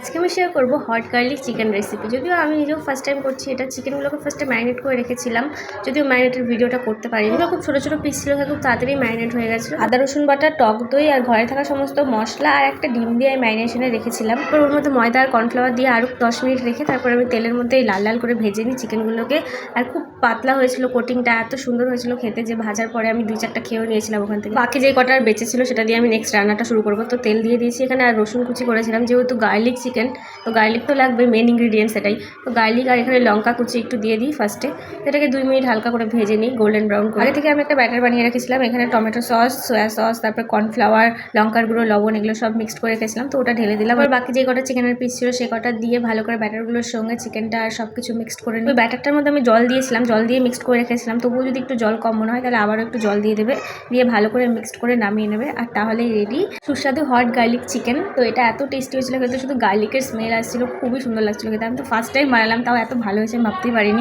আজকে আমি শেয়ার করবো হট গার্লিক চিকেন রেসিপি। যদিও আমি নিজেও ফার্স্ট টাইম করছি এটা। চিকেনগুলোকে ফার্স্টে ম্যারিনেট করে রেখেছিলাম, যদিও ম্যারিনেটের ভিডিওটা করতে পারি। এগুলো খুব ছোটো ছোটো পিস ছিল, খুব তাড়াতাড়ি ম্যারিনেট হয়ে গেছিলো। আদা রসুন বাটা, টক দই আর ঘরে থাকা সমস্ত মশলা আর একটা ডিম দিয়ে আমি ম্যারিনেশনে রেখেছিলাম। তারপর ওর মধ্যে ময়দা আর কর্নফ্লাওয়ার দিয়ে আরও 10 মিনিট রেখে তারপর আমি তেলের মধ্যে লাল লাল করে ভেজে নিই চিকেনগুলোকে। আর খুব পাতলা হয়েছিল, কোটিংটা এত সুন্দর হয়েছিল খেতে যে ভাজার পরে আমি 2-4টা খেয়েও নিয়েছিলাম ওখান থেকে। বাকি যে কটার বেঁচে ছিল সেটা দিয়ে আমি নেক্সট রান্নাটা শুরু করবো। তো তেল দিয়ে দিয়েছি এখানে, আর রসুন কুচি করেছিলাম, যেহেতু গার্লিক চিকেন তো গার্লিক তো লাগবে, মেন ইনগ্রিডিয়েন্টস এটাই। তো গার্লিক আর এখানে লঙ্কা কুচি একটু দিয়ে দিই ফার্স্টে। এটাকে 2 মিনিট হালকা করে ভেজে নিই গোল্ডেন ব্রাউন করে। আগে থেকে আমি একটা ব্যাটার বানিয়ে রেখেছিলাম, এখানে টমেটো সস, সয়া সস, তারপর কর্নফ্লাওয়ার, লঙ্কার গুঁড়ো, লবণ এগুলো সব মিক্সড করে রেখেছিলাম। তো ওটা ঢেলে দিলাম। আর বাকি যে কটা চিকেনের পিস ছিল সে কটা দিয়ে ভালো করে ব্যাটারগুলোর সঙ্গে চিকেনটা আর সব কিছু মিক্সড করে নিই। ওই ব্যাটারটার মধ্যে আমি জল দিয়েছিলাম, জল দিয়ে মিক্সড করে রেখেছিলাম। তবুও যদি একটু জল কম মনে হয় তাহলে আবারও একটু জল দিয়ে দেবে, দিয়ে ভালো করে মিক্সড করে নামিয়ে নেবে। আর তাহলেই রেডি সুস্বাদু হট গার্লিক চিকেন। তো এটা এত টেস্টি হয়েছিল, কিন্তু শুধু গার্লিকের স্মেল আসছিল, খুবই সুন্দর লাগছিল খেতে। আমি তো ফার্স্ট টাইম বানালাম, তাও এত ভালো হয়েছে আমি ভাবতেই পারিনি।